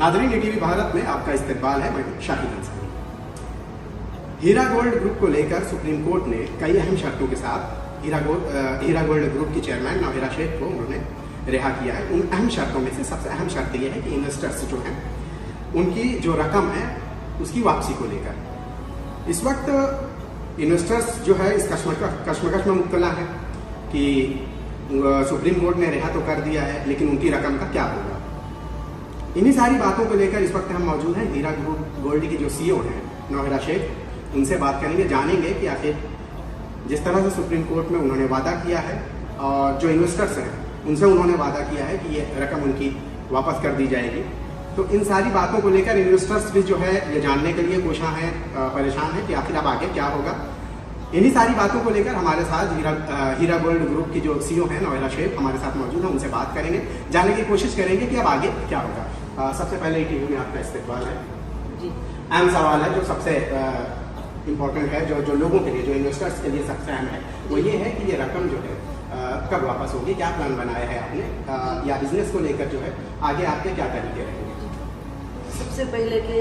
नाज़रीन, टीवी भारत में आपका इस्तकबाल है। मैं शाहिद अंसारी। हीरा गोल्ड ग्रुप को लेकर सुप्रीम कोर्ट ने कई अहम शर्तों के साथ हीरा गोल्ड ग्रुप के चेयरमैन नौहिरा शेख को उन्होंने रिहा किया है। उन अहम शर्तों में से सबसे अहम शर्त यह है कि इन्वेस्टर्स जो हैं उनकी जो रकम है उसकी वापसी को लेकर इस वक्त इन्वेस्टर्स जो है इस कश्मकश में मुब्तला है कि सुप्रीम कोर्ट ने रिहा तो कर दिया है, लेकिन उनकी रकम का क्या होगा। इन्हीं सारी बातों को लेकर इस वक्त हम मौजूद हैं हीरा गोल्ड की जो सीईओ हैं नौहिरा शेख, उनसे बात करेंगे, जानेंगे कि आखिर जिस तरह से सुप्रीम कोर्ट में उन्होंने वादा किया है और जो इन्वेस्टर्स हैं उनसे उन्होंने वादा किया है कि ये रकम उनकी वापस कर दी जाएगी। तो इन सारी बातों को लेकर इन्वेस्टर्स भी जो है ये जानने के लिए कोशिश हैं, परेशान है कि आखिर अब आगे क्या होगा। इन्हीं सारी बातों को लेकर हमारे साथ हीरा गोल्ड ग्रुप की जो सीईओ हैं नौहिरा शेख हमारे साथ मौजूद हैं, उनसे बात करेंगे, जानने की कोशिश करेंगे कि अब आगे क्या होगा। सबसे पहले टीवी में आपका इस्तकबाल है जी। अहम सवाल है जो सबसे इम्पोर्टेंट है, जो लोगों के लिए, जो इन्वेस्टर्स के लिए सबसे अहम है, वो ये है कि ये रकम जो है कब वापस होगी, क्या प्लान बनाया है आपने, या बिजनेस को लेकर जो है आगे आपके क्या तरीके रहेंगे। सबसे पहले कि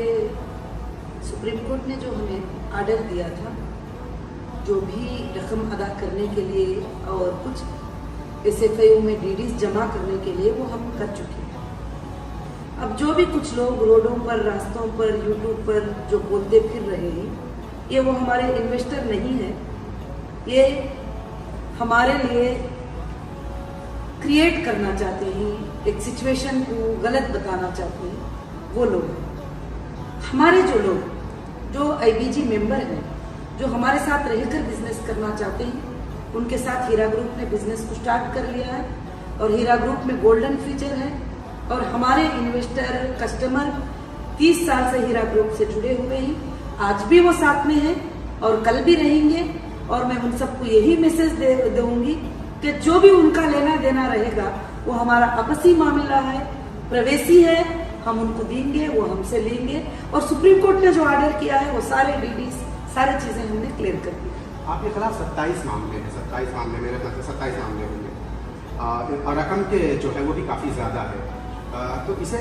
सुप्रीम कोर्ट ने जो हमें आर्डर दिया था, जो भी रकम अदा करने के लिए और कुछ SFIO में DDs जमा करने के लिए, वो हम कर चुके हैं। अब जो भी कुछ लोग रोडों पर, रास्तों पर, यूट्यूब पर जो बोलते फिर रहे हैं, ये वो हमारे इन्वेस्टर नहीं है, ये हमारे लिए क्रिएट करना चाहते हैं, एक सिचुएशन को गलत बताना चाहते हैं, वो लोग हैं। हमारे जो लोग जो IBG मेंबर हैं, जो हमारे साथ रहकर बिजनेस करना चाहते हैं, उनके साथ हीरा ग्रुप ने बिजनेस को स्टार्ट कर लिया है और हीरा ग्रुप में गोल्डन फीचर है और हमारे इन्वेस्टर कस्टमर 30 साल से हीरा ग्रुप से जुड़े हुए हैं। आज भी वो साथ में हैं और कल भी रहेंगे और मैं उन सबको यही मैसेज दूंगी कि जो भी उनका लेना देना रहेगा वो हमारा आपसी मामला है, प्रवेशी है, हम उनको देंगे, वो हमसे लेंगे। और सुप्रीम कोर्ट ने जो ऑर्डर किया है वो सारे DDs, सारी चीजें हमने क्लियर कर दी। आपके खिलाफ 27 मामले हैं, 27 मामले, मेरे ख्याल से 27 मामले होंगे और रकम के जो है वो भी काफ़ी ज़्यादा है। तो इसे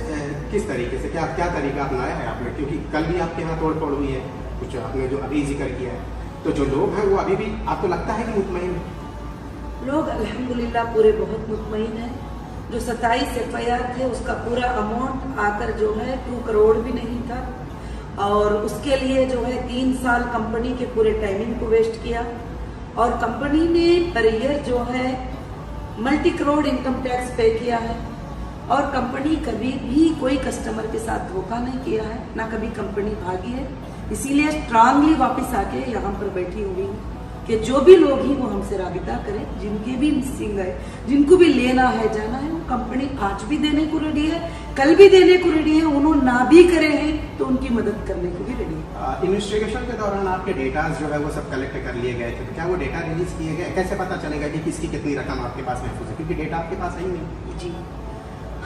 किस तरीके से, क्या तरीका अपनाया है आपने, क्योंकि कल भी आपके यहाँ तोड़ फोड़ हुई है, कुछ आपने जो अभी जिक्र किया है, तो जो लोग हैं वो अभी भी आपको लगता है कि मुतमईन है? लोग अल्हम्दुलिल्लाह पूरे बहुत मुतमईन हैं। जो 27 FIR थे उसका पूरा अमाउंट आकर जो है 2 करोड़ भी नहीं था और उसके लिए जो है 3 साल कंपनी के पूरे टाइमिंग को वेस्ट किया और कंपनी ने पर ईयर जो है मल्टी करोड़ इनकम टैक्स पे किया है और कंपनी कभी भी कोई कस्टमर के साथ धोखा नहीं किया है, ना कभी कंपनी भागी है। इसीलिए स्ट्रांगली वापस आके यहाँ पर बैठी हुई हूँ कि जो भी लोग ही वो हमसे राबिता करें, जिनके भी मिसिंग है, जिनको भी लेना है, जाना है, वो कंपनी आज भी देने को रेडी है, कल भी देने को रेडी है। उन्होंने ना भी करे हैं तो उनकी मदद करने को भी रेडी है। इन्वेस्टिगेशन के दौरान आपके डेटाज जो है वो सब कलेक्ट कर लिए गए थे, तो क्या वो डेटा रिलीज किए गए? कैसे पता चलेगा कि किसकी कितनी रकम आपके पास महफूज है, क्योंकि डेटा आपके पास है ही नहीं। जी,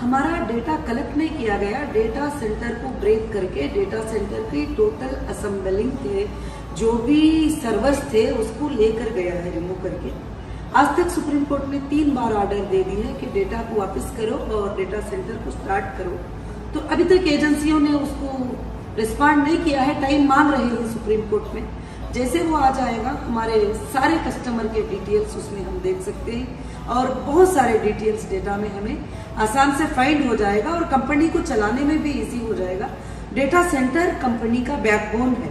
हमारा डेटा कलेक्ट नहीं किया गया। डेटा सेंटर को ब्रेक करके डेटा सेंटर की टोटल असेंबलिंग के जो भी सर्वर्स थे उसको लेकर गया है रिमूव करके। आज तक सुप्रीम कोर्ट ने 3 बार ऑर्डर दे दिए है कि डेटा को वापस करो और डेटा सेंटर को स्टार्ट करो, तो अभी तक एजेंसियों ने उसको रिस्पॉन्ड नहीं किया है। टाइम मांग रहे हैं सुप्रीम कोर्ट में। जैसे वो आ जाएगा हमारे सारे कस्टमर के डिटेल्स उसमें हम देख सकते हैं और बहुत सारे डिटेल्स डेटा में हमें आसान से फाइंड हो जाएगा और कंपनी को चलाने में भी इजी हो जाएगा। डेटा सेंटर कंपनी का बैकबोन है,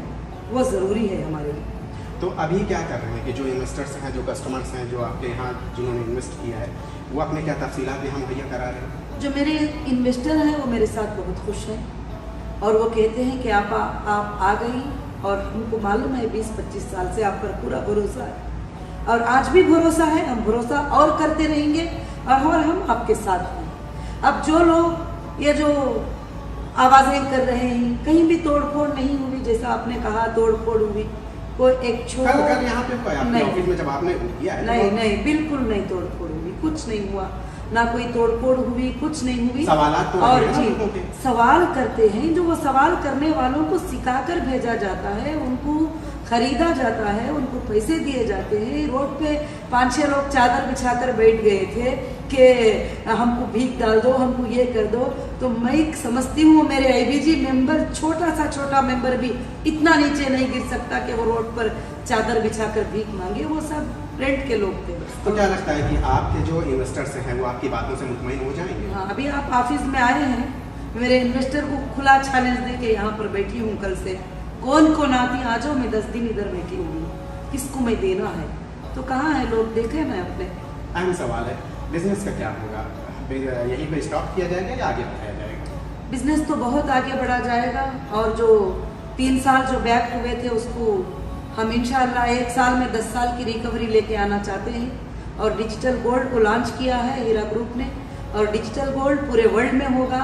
वो जरूरी है हमारे लिए। तो अभी क्या कर रहे हैं कि जो इन्वेस्टर्स हैं, जो कस्टमर्स हैं, जो आपके यहाँ जिन्होंने इन्वेस्ट किया है, वो अपने क्या तफसीलात यहाँ मुहैया करा रहे हैं? जो मेरे इन्वेस्टर हैं वो मेरे साथ बहुत खुश हैं और वो कहते हैं कि आप आ गई और हमको मालूम है 20-25 साल से आप पर पूरा भरोसा है और आज भी भरोसा है, हम भरोसा और करते रहेंगे और हम आपके साथ हैं। अब जो लोग ये जो आवाजें कर रहे हैं, कहीं भी तोड़फोड़ नहीं हुई, जैसा आपने कहा तोड़फोड़ हुई, कोई एक छोटा कल यहाँ पे ऑफिस में जब आपने किया है नहीं, बिल्कुल नहीं तोड़फोड़ हुई, कुछ नहीं हुआ, ना कोई तोड़फोड़ हुई, कुछ नहीं हुई। सवालात तो और जी सवाल करते हैं, जो वो सवाल करने वालों को सिखाकर भेजा जाता है, उनको खरीदा जाता है, उनको पैसे दिए जाते हैं। रोड पे 5-6 लोग चादर बिछाकर बैठ गए थे कि हमको भीख डाल दो, हमको ये कर दो। तो मैं समझती हूँ मेरे IBG मेंबर, छोटा मेंबर भी इतना नीचे नहीं गिर सकता कि वो रोड पर चादर बिछाकर भीख मांगे। वो सब रेंट के लोग थे। तो क्या लगता है कि आपके जो इन्वेस्टर्स हैं वो आपकी बातों से मुतमईन हो जाएंगे? हाँ, अभी आप ऑफिस में आए हैं, मेरे इन्वेस्टर को खुला चैलेंज दे के यहाँ पर बैठी हूँ। कल से कौन आती आ जाओ, मैं 10 दिन इधर बैठी हूँ, किसको मैं देना है। तो कहाँ है लोग, देखे ना अपने। अहम सवाल है, बिजनेस का क्या होगा? यहीं पे स्टॉप किया जाएगा या आगे बढ़ाया जाएगा? बिजनेस तो बहुत आगे बढ़ा जाएगा, और जो 3 साल जो बैक हुए थे उसको हम इंशाल्लाह 1 साल में 10 साल की रिकवरी लेके आना चाहते हैं। और डिजिटल गोल्ड को लॉन्च किया है हीरा ग्रुप ने, और डिजिटल गोल्ड पूरे वर्ल्ड में होगा,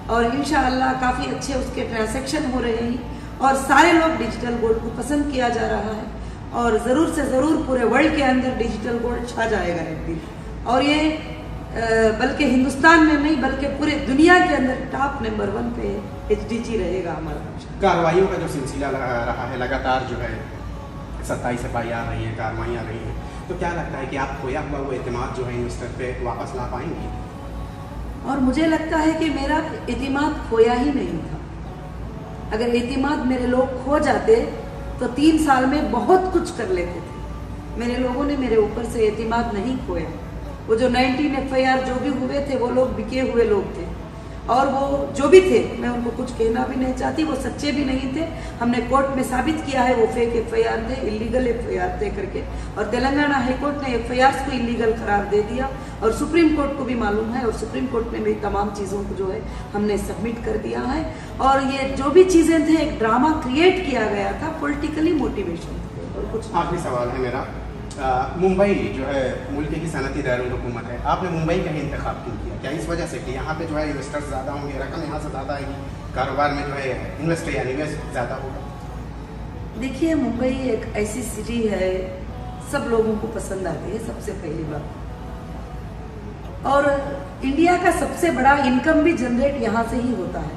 और इंशाल्लाह काफ़ी अच्छे उसके ट्रांजैक्शन हो रहे हैं, और सारे लोग डिजिटल गोल्ड को पसंद किया जा रहा है। और ज़रूर से ज़रूर पूरे वर्ल्ड के अंदर डिजिटल गोल्ड छा जाएगा एक दिन। और ये बल्कि हिंदुस्तान में नहीं बल्कि पूरे दुनिया के अंदर टॉप नंबर 1 पे HDG रहेगा हमारा। कार्रवाइयों का जो सिलसिला रहा है लगातार, जो है 27 FIR आ रही है, कार्रवाइयाँ रही हैं, तो क्या लगता है कि आप खोया हुआ वो एतमाद जो है इन्वेस्टर पे वापस ला पाएंगे? और मुझे लगता है कि मेरा एतमाद खोया ही नहीं था। अगर एतमाद मेरे लोग खो जाते तो 3 साल में बहुत कुछ कर लेते थे। मेरे लोगों ने मेरे ऊपर से एतमाद नहीं खोया। वो जो 19 FIR जो भी हुए थे वो लोग बिके हुए लोग थे, और वो जो भी थे मैं उनको कुछ कहना भी नहीं चाहती, वो सच्चे भी नहीं थे। हमने कोर्ट में साबित किया है वो फेक FIR थे, इलीगल FIR थे करके। और तेलंगाना हाई कोर्ट ने FIRs को इलीगल करार दे दिया, और सुप्रीम कोर्ट को भी मालूम है, और सुप्रीम कोर्ट में भी तमाम चीज़ों को जो है हमने सबमिट कर दिया है। और ये जो भी चीज़ें थे एक ड्रामा क्रिएट किया गया था, पॉलिटिकली मोटिवेशन थे, और कुछ। आखिरी सवाल है मेरा, मुंबई जो है मुल्क की सनती दारुल हुकूमत है, आपने मुंबई का ही इंतखाब क्यों किया? क्या इस वजह से कि यहाँ पे जो है इन्वेस्टर्स ज़्यादा होंगे, रकम यहाँ से ज़्यादा आएगी, कारोबार में जो है इन्वेस्ट या निवेश ज़्यादा होगा? देखिए, मुंबई एक ऐसी सिटी है, सब लोगों को पसंद आती है, सबसे पहली बात। और इंडिया का सबसे बड़ा इनकम भी जनरेट यहाँ से ही होता है।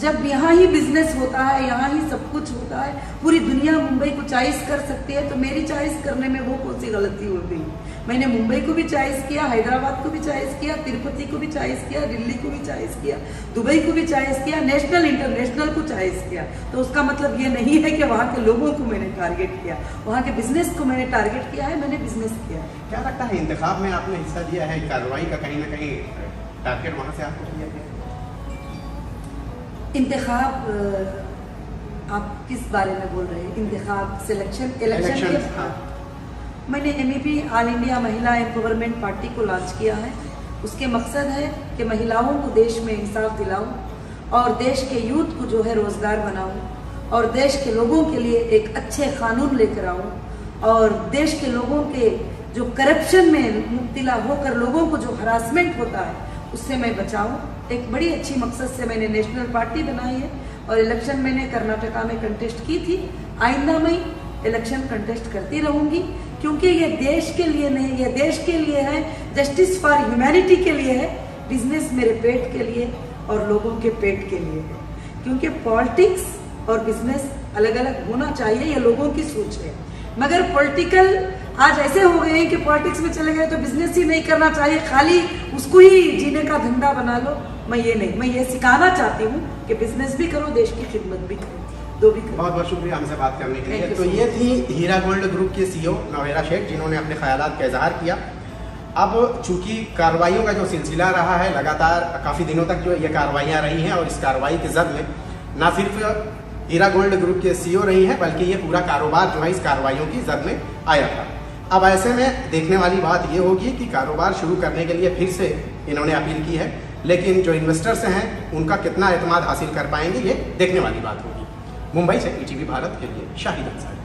जब यहाँ ही बिजनेस होता है, यहाँ ही सब कुछ होता है, पूरी दुनिया मुंबई को चॉइस कर सकती है, तो मेरी चॉइस करने में वो कौन सी गलती हो गई? मैंने मुंबई को भी चॉइस किया, हैदराबाद को भी चॉइस किया, तिरुपति को भी चॉइस किया, दिल्ली को भी चॉइस किया, दुबई को भी चॉइस किया, नेशनल इंटरनेशनल को चॉइस किया। तो उसका मतलब ये नहीं है कि वहाँ के लोगों को मैंने टारगेट किया, वहाँ के बिजनेस को मैंने टारगेट किया है, मैंने बिजनेस किया है। क्या लगता है इंतखाब में आपने हिस्सा दिया है, कार्रवाई का कहीं ना कहीं टारगेट वहाँ से आपको किया गया? इंतखाब आप किस बारे में बोल रहे हैं? इंतखाब, सिलेक्शन, इलेक्शन के बाद मैंने MEP ऑल इंडिया महिला एम्पावरमेंट पार्टी को लॉन्च किया है। उसके मकसद है कि महिलाओं को देश में इंसाफ दिलाऊं, और देश के यूथ को जो है रोजगार बनाऊं, और देश के लोगों के लिए एक अच्छे कानून लेकर आऊं, और देश के लोगों के जो करप्शन में मुब्तला होकर लोगों को जो हरासमेंट होता है उससे मैं बचाऊं। एक बड़ी अच्छी मकसद से मैंने नेशनल पार्टी बनाई है, और इलेक्शन मैंने कर्नाटका में कंटेस्ट की थी। आइंदा मैं इलेक्शन कंटेस्ट करती रहूंगी, क्योंकि ये देश के लिए नहीं, ये देश के लिए है, जस्टिस फॉर ह्यूमैनिटी के लिए है। बिजनेस मेरे पेट के लिए और लोगों के पेट के लिए है, क्योंकि पॉलिटिक्स और बिजनेस अलग अलग होना चाहिए, ये लोगों की सोच है। मगर पॉलिटिकल आज ऐसे हो गए हैं कि पॉलिटिक्स में चले गए तो बिजनेस ही नहीं करना चाहिए, खाली उसको ही जीने का धंधा बना लो। मैं ये नहीं, मैं ये सिखाना चाहती हूँ कि बिजनेस भी करो, देश की खिदमत भी करो, दो भी करो। बहुत बहुत शुक्रिया हमसे बात करने के लिए। तो ये थी हीरा गोल्ड ग्रुप के CEO नौहेरा शेख, जिन्होंने अपने ख्यालात का इजहार किया। अब चूंकि कार्रवाइयों का जो सिलसिला रहा है, लगातार काफ़ी दिनों तक जो ये कार्रवाइयाँ रही हैं, और इस कार्रवाई के जद में ना सिर्फ हीरा गोल्ड ग्रुप के CEO रही हैं, बल्कि ये पूरा कारोबार जो है इस कार्रवाइयों की जद में आया था। अब ऐसे में देखने वाली बात ये होगी कि कारोबार शुरू करने के लिए फिर से इन्होंने अपील की है, लेकिन जो इन्वेस्टर्स हैं उनका कितना एतमाद हासिल कर पाएंगे, ये देखने वाली बात होगी। मुंबई से ETV भारत के लिए शाहिद अंसारी।